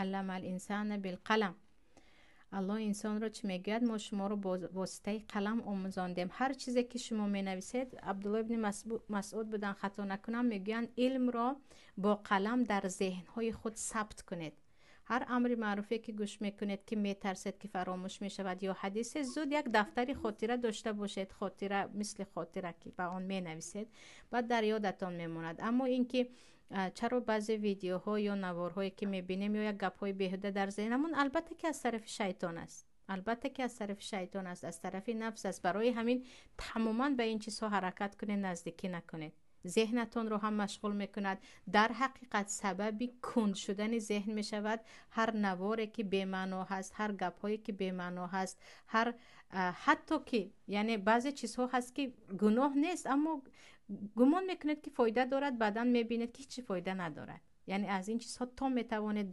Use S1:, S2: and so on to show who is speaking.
S1: علم الانسان بالقلم. الله انسان رو چی میگوید؟ ما شما رو با واسطه قلم آموزاندیم. هر چیزی که شما می نویسید، عبدالله ابن مسعود بودن خطا نکنم میگویند علم را با قلم در ذهن های خود ثبت کنید. هر امر معروفی که گوش میکنید که میترسید که فراموش میشود یا حدیث، زود یک دفتری خاطره داشته باشید، خاطره مثل خاطره که به آن می نویسید، بعد در یادتان میماند. اما اینکه چرا بعضی ویدیوها یا نوارهایی که میبینیم یا یک گپ‌های بیهوده در ذهنمون، البته که از طرف شیطان است، البته که از طرف شیطان است، از طرف نفس است. برای همین تماما به این چیزها حرکت کنید، نزدیکی نکنید. ذهنتون رو هم مشغول میکند. در حقیقت سببی کند شدن ذهن میشود هر نواری که بی معنا هست، هر گپ‌هایی که بی معنا هست، هر حتی که یعنی بعضی چیزها هست که گناه نیست اما گمان میکنید که فایده دارد، بعداً میبینید که هیچ فایده ندارد. یعنی از این چیزها تا میتوانید